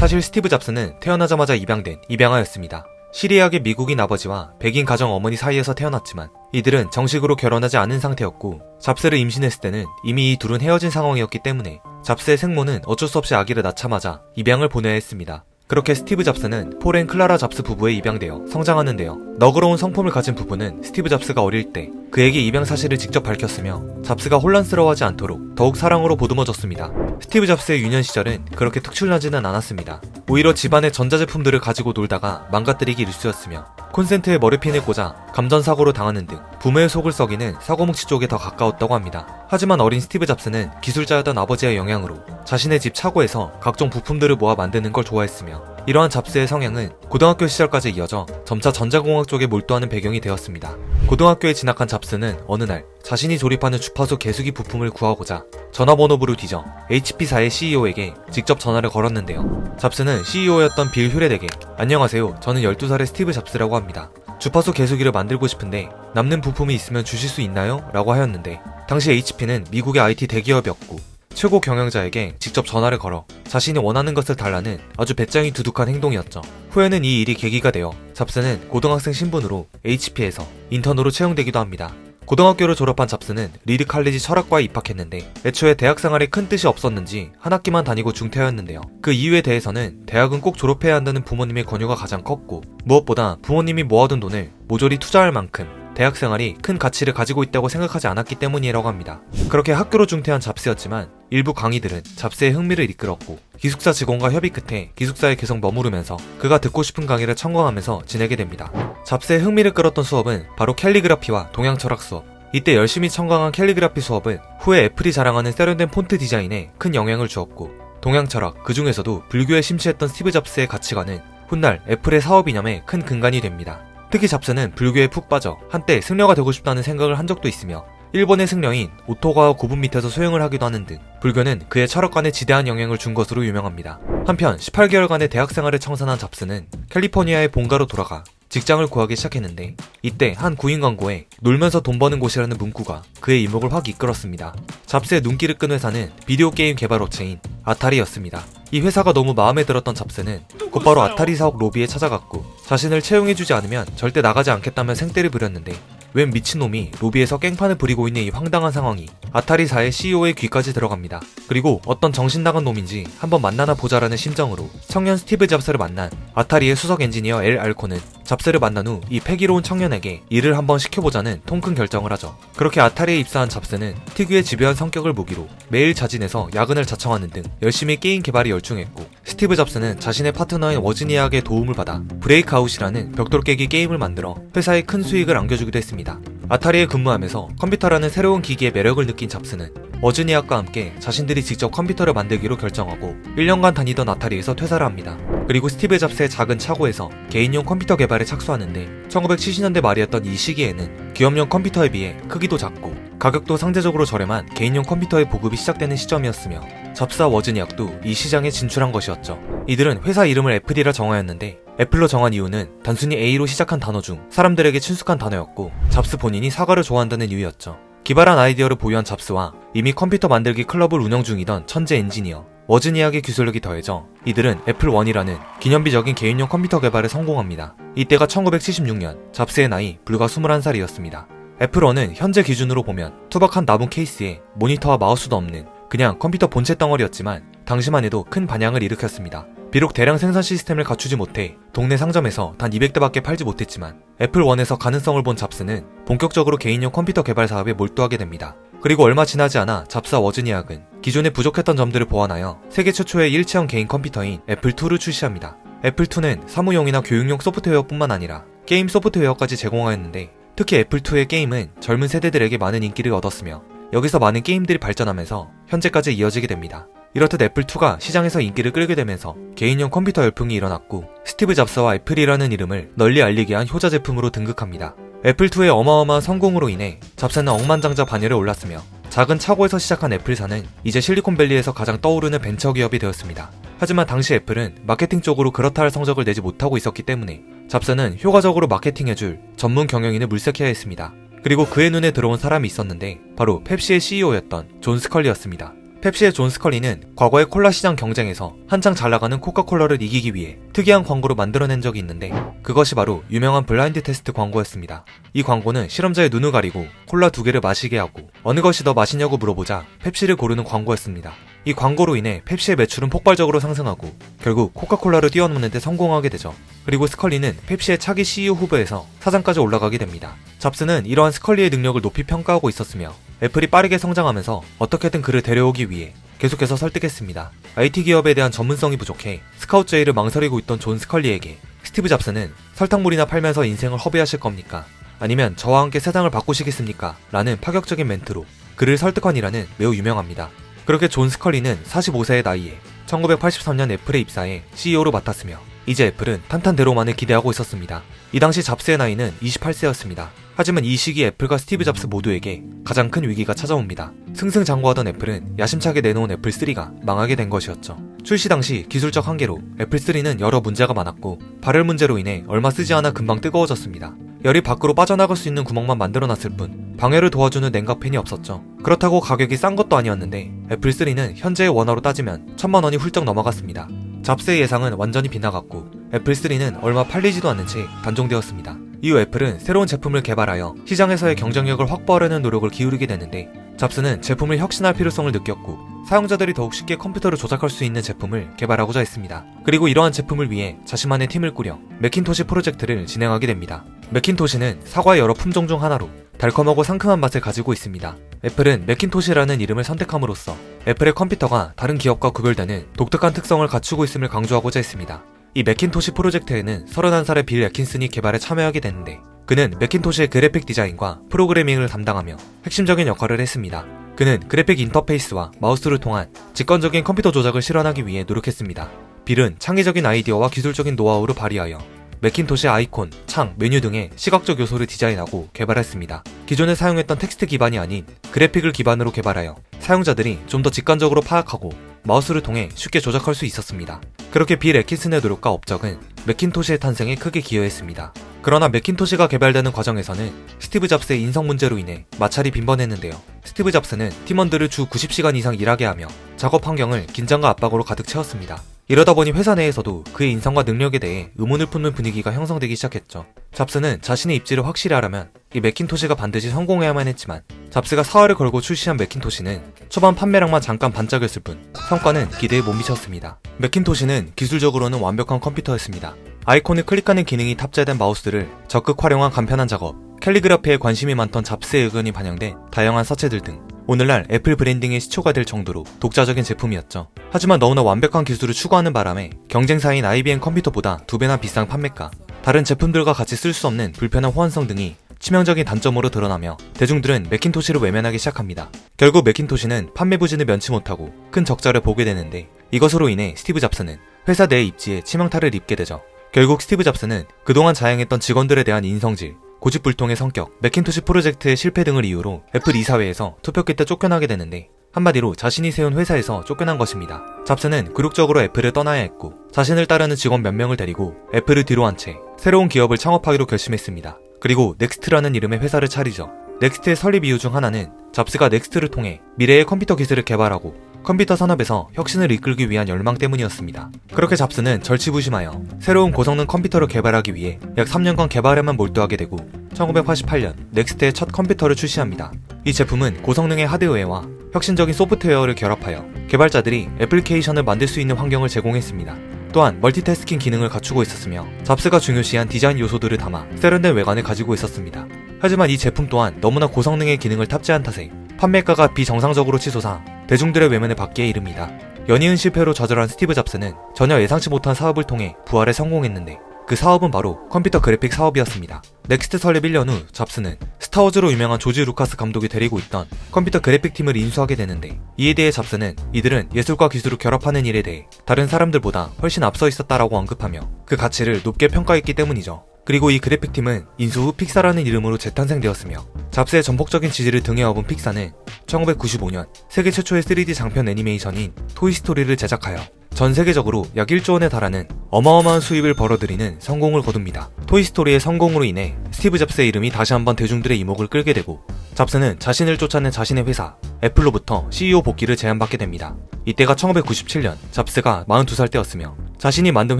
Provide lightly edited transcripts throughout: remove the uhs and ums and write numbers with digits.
사실 스티브 잡스는 태어나자마자 입양된 입양아였습니다. 시리아계 미국인 아버지와 백인 가정 어머니 사이에서 태어났지만 이들은 정식으로 결혼하지 않은 상태였고 잡스를 임신했을 때는 이미 이 둘은 헤어진 상황이었기 때문에 잡스의 생모는 어쩔 수 없이 아기를 낳자마자 입양을 보내야 했습니다. 그렇게 스티브 잡스는 폴 앤 클라라 잡스 부부에 입양되어 성장하는데요. 너그러운 성품을 가진 부부는 스티브 잡스가 어릴 때 그에게 입양 사실을 직접 밝혔으며 잡스가 혼란스러워하지 않도록 더욱 사랑으로 보듬어줬습니다. 스티브 잡스의 유년 시절은 그렇게 특출나지는 않았습니다. 오히려 집안의 전자제품들을 가지고 놀다가 망가뜨리기 일쑤였으며 콘센트에 머리핀을 꽂아 감전사고로 당하는 등 부모의 속을 썩이는 사고뭉치 쪽에 더 가까웠다고 합니다. 하지만 어린 스티브 잡스는 기술자였던 아버지의 영향으로 자신의 집 차고에서 각종 부품들을 모아 만드는 걸 좋아했으며 이러한 잡스의 성향은 고등학교 시절까지 이어져 점차 전자공학 쪽에 몰두하는 배경이 되었습니다. 고등학교에 진학한 잡스는 어느 날 자신이 조립하는 주파수 개수기 부품을 구하고자 전화번호부를 뒤져 HP사의 CEO에게 직접 전화를 걸었는데요. 잡스는 CEO였던 빌 휴렛에게 안녕하세요, 저는 12살의 스티브 잡스라고 합니다. 주파수 개수기를 만들고 싶은데 남는 부품이 있으면 주실 수 있나요? 라고 하였는데 당시 HP는 미국의 IT 대기업이었고 최고 경영자에게 직접 전화를 걸어 자신이 원하는 것을 달라는 아주 배짱이 두둑한 행동이었죠. 후에는 이 일이 계기가 되어 잡스는 고등학생 신분으로 HP에서 인턴으로 채용되기도 합니다. 고등학교를 졸업한 잡스는 리드 칼리지 철학과에 입학했는데 애초에 대학 생활에 큰 뜻이 없었는지 한 학기만 다니고 중퇴하였는데요. 그 이유에 대해서는 대학은 꼭 졸업해야 한다는 부모님의 권유가 가장 컸고 무엇보다 부모님이 모아둔 돈을 모조리 투자할 만큼 대학 생활이 큰 가치를 가지고 있다고 생각하지 않았기 때문이라고 합니다. 그렇게 학교로 중퇴한 잡스였지만 일부 강의들은 잡스의 흥미를 이끌었고 기숙사 직원과 협의 끝에 기숙사에 계속 머무르면서 그가 듣고 싶은 강의를 청강하면서 지내게 됩니다. 잡스의 흥미를 끌었던 수업은 바로 캘리그라피와 동양 철학 수업. 이때 열심히 청강한 캘리그라피 수업은 후에 애플이 자랑하는 세련된 폰트 디자인에 큰 영향을 주었고 동양 철학, 그 중에서도 불교에 심취했던 스티브 잡스의 가치관은 훗날 애플의 사업 이념에 큰 근간이 됩니다. 특히 잡스는 불교에 푹 빠져 한때 승려가 되고 싶다는 생각을 한 적도 있으며 일본의 승려인 오토가와 고분 밑에서 소행을 하기도 하는 등 불교는 그의 철학관에 지대한 영향을 준 것으로 유명합니다. 한편 18개월간의 대학생활을 청산한 잡스는 캘리포니아의 본가로 돌아가 직장을 구하기 시작했는데 이때 한 구인 광고에 놀면서 돈 버는 곳이라는 문구가 그의 이목을 확 이끌었습니다. 잡스의 눈길을 끈 회사는 비디오 게임 개발 업체인 아타리였습니다. 이 회사가 너무 마음에 들었던 잡스는 곧바로 아타리 사옥 로비에 찾아갔고 자신을 채용해주지 않으면 절대 나가지 않겠다며 생떼를 부렸는데 웬 미친놈이 로비에서 깽판을 부리고 있는 이 황당한 상황이 아타리사의 CEO의 귀까지 들어갑니다. 그리고 어떤 정신나간 놈인지 한번 만나나 보자라는 심정으로 청년 스티브 잡스를 만난 아타리의 수석 엔지니어 엘 알코는 잡스를 만난 후 이 패기로운 청년에게 일을 한번 시켜보자는 통큰 결정을 하죠. 그렇게 아타리에 입사한 잡스는 특유의 집요한 성격을 무기로 매일 자진해서 야근을 자청하는 등 열심히 게임 개발에 열중했고 스티브 잡스는 자신의 파트너인 워지니아에게 도움을 받아 브레이크아웃이라는 벽돌 깨기 게임을 만들어 회사에 큰 수익을 안겨주기도 했습니다. 아타리에 근무하면서 컴퓨터라는 새로운 기기의 매력을 느낀 잡스는 워즈니악과 함께 자신들이 직접 컴퓨터를 만들기로 결정하고 1년간 다니던 아타리에서 퇴사를 합니다. 그리고 스티브 잡스의 작은 차고에서 개인용 컴퓨터 개발에 착수하는데 1970년대 말이었던 이 시기에는 기업용 컴퓨터에 비해 크기도 작고 가격도 상대적으로 저렴한 개인용 컴퓨터의 보급이 시작되는 시점이었으며 잡스와 워즈니악도 이 시장에 진출한 것이었죠. 이들은 회사 이름을 애플이라 정하였는데 애플로 정한 이유는 단순히 A로 시작한 단어 중 사람들에게 친숙한 단어였고 잡스 본인이 사과를 좋아한다는 이유였죠. 기발한 아이디어를 보유한 잡스와 이미 컴퓨터 만들기 클럽을 운영 중이던 천재 엔지니어 워즈니악의 기술력이 더해져 이들은 애플1이라는 기념비적인 개인용 컴퓨터 개발에 성공합니다. 이때가 1976년 잡스의 나이 불과 21살이었습니다. 애플1은 현재 기준으로 보면 투박한 나무 케이스에 모니터와 마우스도 없는 그냥 컴퓨터 본체 덩어리였지만 당시만 해도 큰 반향을 일으켰습니다. 비록 대량 생산 시스템을 갖추지 못해 동네 상점에서 단 200대밖에 팔지 못했지만 애플1에서 가능성을 본 잡스는 본격적으로 개인용 컴퓨터 개발 사업에 몰두하게 됩니다. 그리고 얼마 지나지 않아 잡스와 워즈니악은 기존에 부족했던 점들을 보완하여 세계 최초의 일체형 개인 컴퓨터인 애플2를 출시합니다. 애플2는 사무용이나 교육용 소프트웨어뿐만 아니라 게임 소프트웨어까지 제공하였는데 특히 애플2의 게임은 젊은 세대들에게 많은 인기를 얻었으며 여기서 많은 게임들이 발전하면서 현재까지 이어지게 됩니다. 이렇듯 애플2가 시장에서 인기를 끌게 되면서 개인용 컴퓨터 열풍이 일어났고 스티브 잡스와 애플이라는 이름을 널리 알리게 한 효자 제품으로 등극합니다. 애플2의 어마어마한 성공으로 인해 잡스는 억만장자 반열에 올랐으며 작은 차고에서 시작한 애플사는 이제 실리콘밸리에서 가장 떠오르는 벤처기업이 되었습니다. 하지만 당시 애플은 마케팅 쪽으로 그렇다 할 성적을 내지 못하고 있었기 때문에 잡스는 효과적으로 마케팅해줄 전문 경영인을 물색해야 했습니다. 그리고 그의 눈에 들어온 사람이 있었는데 바로 펩시의 CEO였던 존 스컬리였습니다. 펩시의 존 스컬리는 과거의 콜라 시장 경쟁에서 한창 잘나가는 코카콜라를 이기기 위해 특이한 광고를 만들어낸 적이 있는데 그것이 바로 유명한 블라인드 테스트 광고였습니다. 이 광고는 실험자의 눈을 가리고 콜라 2개를 마시게 하고 어느 것이 더 맛있냐고 물어보자 펩시를 고르는 광고였습니다. 이 광고로 인해 펩시의 매출은 폭발적으로 상승하고 결국 코카콜라를 뛰어넘는 데 성공하게 되죠. 그리고 스컬리는 펩시의 차기 CEO 후보에서 사장까지 올라가게 됩니다. 잡스는 이러한 스컬리의 능력을 높이 평가하고 있었으며 애플이 빠르게 성장하면서 어떻게든 그를 데려오기 위해 계속해서 설득했습니다. IT 기업에 대한 전문성이 부족해 스카우트 제의를 망설이고 있던 존 스컬리에게 스티브 잡스는 설탕물이나 팔면서 인생을 허비하실 겁니까? 아니면 저와 함께 세상을 바꾸시겠습니까? 라는 파격적인 멘트로 그를 설득한 일화는 매우 유명합니다. 그렇게 존 스컬리는 45세의 나이에 1983년 애플에 입사해 CEO로 맡았으며 이제 애플은 탄탄대로만을 기대하고 있었습니다. 이 당시 잡스의 나이는 28세였습니다. 하지만 이 시기 애플과 스티브 잡스 모두에게 가장 큰 위기가 찾아옵니다. 승승장구하던 애플은 야심차게 내놓은 애플3가 망하게 된 것이었죠. 출시 당시 기술적 한계로 애플3는 여러 문제가 많았고 발열 문제로 인해 얼마 쓰지 않아 금방 뜨거워졌습니다. 열이 밖으로 빠져나갈 수 있는 구멍만 만들어놨을 뿐 방열을 도와주는 냉각팬이 없었죠. 그렇다고 가격이 싼 것도 아니었는데 애플3는 현재의 원화로 따지면 1000만원이 훌쩍 넘어갔습니다. 잡스의 예상은 완전히 빗나갔고 애플3는 얼마 팔리지도 않는 채 단종되었습니다. 이후 애플은 새로운 제품을 개발하여 시장에서의 경쟁력을 확보하려는 노력을 기울이게 되는데 잡스는 제품을 혁신할 필요성을 느꼈고 사용자들이 더욱 쉽게 컴퓨터를 조작할 수 있는 제품을 개발하고자 했습니다. 그리고 이러한 제품을 위해 자신만의 팀을 꾸려 매킨토시 프로젝트를 진행하게 됩니다. 매킨토시는 사과의 여러 품종 중 하나로 달콤하고 상큼한 맛을 가지고 있습니다. 애플은 매킨토시라는 이름을 선택함으로써 애플의 컴퓨터가 다른 기업과 구별되는 독특한 특성을 갖추고 있음을 강조하고자 했습니다. 이 매킨토시 프로젝트에는 31살의 빌 애킨슨이 개발에 참여하게 되는데 그는 매킨토시의 그래픽 디자인과 프로그래밍을 담당하며 핵심적인 역할을 했습니다. 그는 그래픽 인터페이스와 마우스를 통한 직관적인 컴퓨터 조작을 실현하기 위해 노력했습니다. 빌은 창의적인 아이디어와 기술적인 노하우를 발휘하여 매킨토시 아이콘, 창, 메뉴 등의 시각적 요소를 디자인하고 개발했습니다. 기존에 사용했던 텍스트 기반이 아닌 그래픽을 기반으로 개발하여 사용자들이 좀 더 직관적으로 파악하고 마우스를 통해 쉽게 조작할 수 있었습니다. 그렇게 빌 애킨슨의 노력과 업적은 매킨토시의 탄생에 크게 기여했습니다. 그러나 매킨토시가 개발되는 과정에서는 스티브 잡스의 인성 문제로 인해 마찰이 빈번했는데요. 스티브 잡스는 팀원들을 주 90시간 이상 일하게 하며 작업 환경을 긴장과 압박으로 가득 채웠습니다. 이러다 보니 회사 내에서도 그의 인성과 능력에 대해 의문을 품는 분위기가 형성되기 시작했죠. 잡스는 자신의 입지를 확실히 하려면 이 매킨토시가 반드시 성공해야만 했지만 잡스가 사활을 걸고 출시한 매킨토시는 초반 판매량만 잠깐 반짝였을 뿐 성과는 기대에 못 미쳤습니다. 매킨토시는 기술적으로는 완벽한 컴퓨터였습니다. 아이콘을 클릭하는 기능이 탑재된 마우스를 적극 활용한 간편한 작업, 캘리그라피에 관심이 많던 잡스의 의견이 반영된 다양한 서체들 등 오늘날 애플 브랜딩의 시초가 될 정도로 독자적인 제품이었죠. 하지만 너무나 완벽한 기술을 추구하는 바람에 경쟁사인 IBM 컴퓨터보다 2배나 비싼 판매가, 다른 제품들과 같이 쓸 수 없는 불편한 호환성 등이 치명적인 단점으로 드러나며 대중들은 매킨토시를 외면하기 시작합니다. 결국 매킨토시는 판매 부진을 면치 못하고 큰 적자를 보게 되는데 이것으로 인해 스티브 잡스는 회사 내 입지에 치명타를 입게 되죠. 결국 스티브 잡스는 그동안 자행했던 직원들에 대한 인성질, 고집불통의 성격, 매킨토시 프로젝트의 실패 등을 이유로 애플 이사회에서 투표기 때 쫓겨나게 되는데 한마디로 자신이 세운 회사에서 쫓겨난 것입니다. 잡스는 굴욕적으로 애플을 떠나야 했고 자신을 따르는 직원 몇 명을 데리고 애플을 뒤로한 채 새로운 기업을 창업하기로 결심했습니다. 그리고 넥스트라는 이름의 회사를 차리죠. 넥스트의 설립 이유 중 하나는 잡스가 넥스트를 통해 미래의 컴퓨터 기술을 개발하고 컴퓨터 산업에서 혁신을 이끌기 위한 열망 때문이었습니다. 그렇게 잡스는 절치부심하여 새로운 고성능 컴퓨터를 개발하기 위해 약 3년간 개발에만 몰두하게 되고 1988년 넥스트의 첫 컴퓨터를 출시합니다. 이 제품은 고성능의 하드웨어와 혁신적인 소프트웨어를 결합하여 개발자들이 애플리케이션을 만들 수 있는 환경을 제공했습니다. 또한 멀티태스킹 기능을 갖추고 있었으며 잡스가 중요시한 디자인 요소들을 담아 세련된 외관을 가지고 있었습니다. 하지만 이 제품 또한 너무나 고성능의 기능을 탑재한 탓에 판매가가 비정상적으로 치솟아 대중들의 외면을 받기에 이릅니다. 연이은 실패로 좌절한 스티브 잡스는 전혀 예상치 못한 사업을 통해 부활에 성공했는데 그 사업은 바로 컴퓨터 그래픽 사업이었습니다. 넥스트 설립 1년 후 잡스는 스타워즈로 유명한 조지 루카스 감독이 데리고 있던 컴퓨터 그래픽 팀을 인수하게 되는데 이에 대해 잡스는 이들은 예술과 기술을 결합하는 일에 대해 다른 사람들보다 훨씬 앞서 있었다라고 언급하며 그 가치를 높게 평가했기 때문이죠. 그리고 이 그래픽팀은 인수 후 픽사라는 이름으로 재탄생되었으며 잡스의 전폭적인 지지를 등에 업은 픽사는 1995년 세계 최초의 3D 장편 애니메이션인 토이스토리를 제작하여 전 세계적으로 약 1조 원에 달하는 어마어마한 수입을 벌어들이는 성공을 거둡니다. 토이스토리의 성공으로 인해 스티브 잡스의 이름이 다시 한번 대중들의 이목을 끌게 되고 잡스는 자신을 쫓아낸 자신의 회사 애플로부터 CEO 복귀를 제안받게 됩니다. 이때가 1997년 잡스가 42살 때였으며 자신이 만든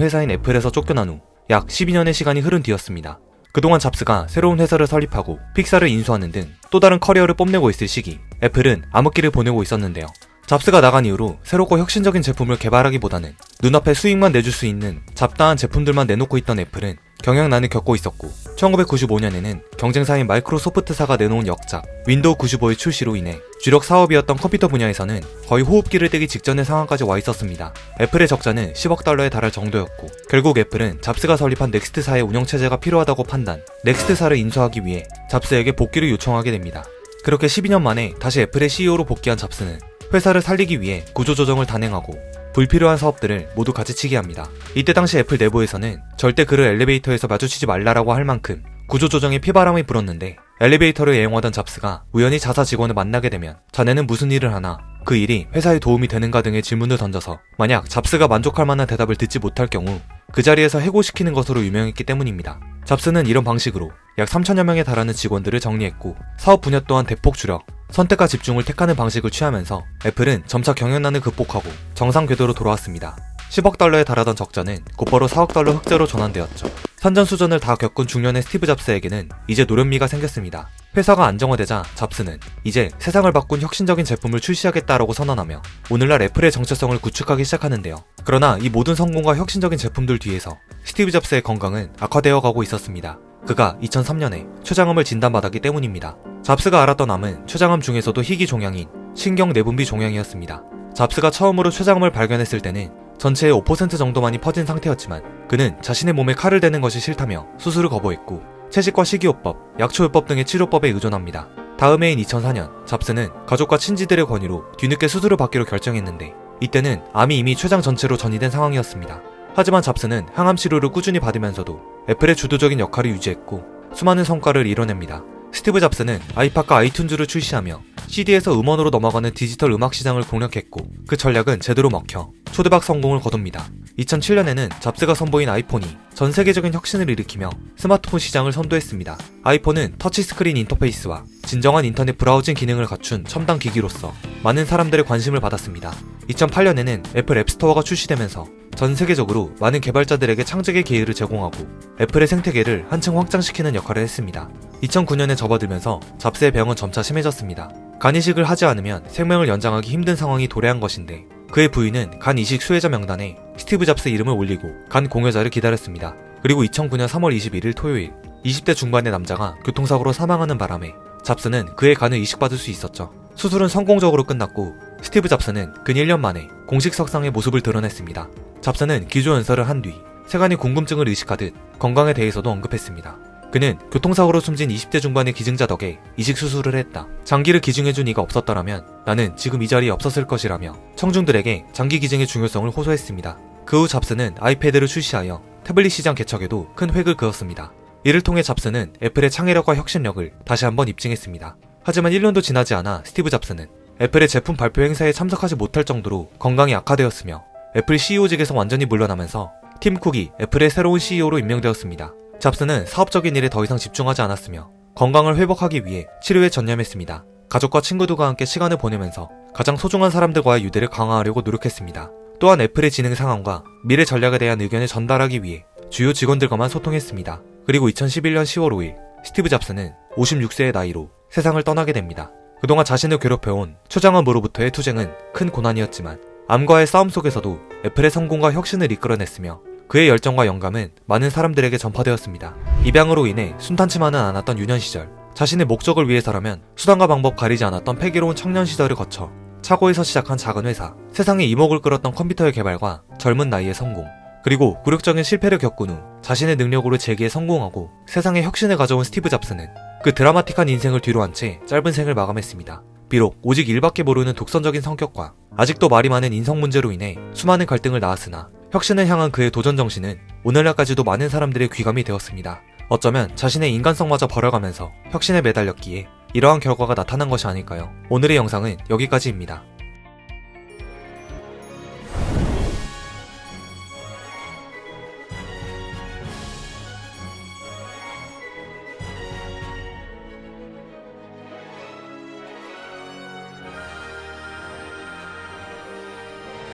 회사인 애플에서 쫓겨난 후 약 12년의 시간이 흐른 뒤였습니다. 그동안 잡스가 새로운 회사를 설립하고 픽사를 인수하는 등 또 다른 커리어를 뽐내고 있을 시기 애플은 암흑기를 보내고 있었는데요. 잡스가 나간 이후로 새롭고 혁신적인 제품을 개발하기보다는 눈앞에 수익만 내줄 수 있는 잡다한 제품들만 내놓고 있던 애플은 경영난을 겪고 있었고 1995년에는 경쟁사인 마이크로소프트사가 내놓은 역작 윈도우 95의 출시로 인해 주력 사업이었던 컴퓨터 분야에서는 거의 호흡기를 떼기 직전의 상황까지 와 있었습니다. 애플의 적자는 10억 달러에 달할 정도였고 결국 애플은 잡스가 설립한 넥스트사의 운영체제가 필요하다고 판단, 넥스트사를 인수하기 위해 잡스에게 복귀를 요청하게 됩니다. 그렇게 12년 만에 다시 애플의 CEO로 복귀한 잡스는 회사를 살리기 위해 구조조정을 단행하고 불필요한 사업들을 모두 가지치기 합니다. 이때 당시 애플 내부에서는 절대 그를 엘리베이터에서 마주치지 말라라고 할 만큼 구조조정에 피바람이 불었는데 엘리베이터를 애용하던 잡스가 우연히 자사 직원을 만나게 되면 자네는 무슨 일을 하나? 그 일이 회사에 도움이 되는가 등의 질문을 던져서 만약 잡스가 만족할 만한 대답을 듣지 못할 경우 그 자리에서 해고시키는 것으로 유명했기 때문입니다. 잡스는 이런 방식으로 약 3천여 명에 달하는 직원들을 정리했고 사업 분야 또한 대폭 줄여 선택과 집중을 택하는 방식을 취하면서 애플은 점차 경영난을 극복하고 정상 궤도로 돌아왔습니다. 10억 달러에 달하던 적자는 곧바로 4억 달러 흑자로 전환되었죠. 산전수전을 다 겪은 중년의 스티브 잡스에게는 이제 노련미가 생겼습니다. 회사가 안정화되자 잡스는 이제 세상을 바꾼 혁신적인 제품을 출시하겠다라고 선언하며 오늘날 애플의 정체성을 구축하기 시작하는데요. 그러나 이 모든 성공과 혁신적인 제품들 뒤에서 스티브 잡스의 건강은 악화되어 가고 있었습니다. 그가 2003년에 췌장암을 진단받았기 때문입니다. 잡스가 앓았던 암은 췌장암 중에서도 희귀 종양인 신경내분비 종양이었습니다. 잡스가 처음으로 췌장암을 발견했을 때는 전체의 5% 정도만이 퍼진 상태였지만 그는 자신의 몸에 칼을 대는 것이 싫다며 수술을 거부했고 채식과 식이요법, 약초요법 등의 치료법에 의존합니다. 다음 해인 2004년 잡스는 가족과 친지들의 권유로 뒤늦게 수술을 받기로 결정했는데 이때는 암이 이미 췌장 전체로 전이된 상황이었습니다. 하지만 잡스는 항암 치료를 꾸준히 받으면서도 애플의 주도적인 역할을 유지했고 수많은 성과를 이뤄냅니다. 스티브 잡스는 아이팟과 아이튠즈를 출시하며 CD에서 음원으로 넘어가는 디지털 음악 시장을 공략했고 그 전략은 제대로 먹혀 초대박 성공을 거둡니다. 2007년에는 잡스가 선보인 아이폰이 전 세계적인 혁신을 일으키며 스마트폰 시장을 선도했습니다. 아이폰은 터치스크린 인터페이스와 진정한 인터넷 브라우징 기능을 갖춘 첨단 기기로서 많은 사람들의 관심을 받았습니다. 2008년에는 애플 앱스토어가 출시되면서 전 세계적으로 많은 개발자들에게 창작의 기회를 제공하고 애플의 생태계를 한층 확장시키는 역할을 했습니다. 2009년에 접어들면서 잡스의 병은 점차 심해졌습니다. 간 이식을 하지 않으면 생명을 연장하기 힘든 상황이 도래한 것인데 그의 부인은 간 이식 수혜자 명단에 스티브 잡스 이름을 올리고 간 공여자를 기다렸습니다. 그리고 2009년 3월 21일 토요일 20대 중반의 남자가 교통사고로 사망하는 바람에 잡스는 그의 간을 이식받을 수 있었죠. 수술은 성공적으로 끝났고 스티브 잡스는 근 1년 만에 공식 석상의 모습을 드러냈습니다. 잡스는 기조연설을 한 뒤 세간이 궁금증을 의식하듯 건강에 대해서도 언급했습니다. 그는 교통사고로 숨진 20대 중반의 기증자 덕에 이식 수술을 했다. 장기를 기증해준 이가 없었더라면 나는 지금 이 자리에 없었을 것이라며 청중들에게 장기 기증의 중요성을 호소했습니다. 그 후 잡스는 아이패드를 출시하여 태블릿 시장 개척에도 큰 획을 그었습니다. 이를 통해 잡스는 애플의 창의력과 혁신력을 다시 한번 입증했습니다. 하지만 1년도 지나지 않아 스티브 잡스는 애플의 제품 발표 행사에 참석하지 못할 정도로 건강이 악화되었으며 애플 CEO직에서 완전히 물러나면서 팀 쿡이 애플의 새로운 CEO로 임명되었습니다. 잡스는 사업적인 일에 더 이상 집중하지 않았으며 건강을 회복하기 위해 치료에 전념했습니다. 가족과 친구들과 함께 시간을 보내면서 가장 소중한 사람들과의 유대를 강화하려고 노력했습니다. 또한 애플의 진행 상황과 미래 전략에 대한 의견을 전달하기 위해 주요 직원들과만 소통했습니다. 그리고 2011년 10월 5일 스티브 잡스는 56세의 나이로 세상을 떠나게 됩니다. 그동안 자신을 괴롭혀온 췌장암으로부터의 투쟁은 큰 고난이었지만 암과의 싸움 속에서도 애플의 성공과 혁신을 이끌어냈으며 그의 열정과 영감은 많은 사람들에게 전파되었습니다. 입양으로 인해 순탄치만은 않았던 유년 시절, 자신의 목적을 위해서라면 수단과 방법 가리지 않았던 패기로운 청년 시절을 거쳐 차고에서 시작한 작은 회사, 세상에 이목을 끌었던 컴퓨터의 개발과 젊은 나이의 성공, 그리고 굴욕적인 실패를 겪은 후 자신의 능력으로 재기에 성공하고 세상에 혁신을 가져온 스티브 잡스는 그 드라마틱한 인생을 뒤로한 채 짧은 생을 마감했습니다. 비록 오직 일밖에 모르는 독선적인 성격과 아직도 말이 많은 인성 문제로 인해 수많은 갈등을 낳았으나 혁신을 향한 그의 도전 정신은 오늘날까지도 많은 사람들의 귀감이 되었습니다. 어쩌면 자신의 인간성마저 버려가면서 혁신에 매달렸기에 이러한 결과가 나타난 것이 아닐까요? 오늘의 영상은 여기까지입니다.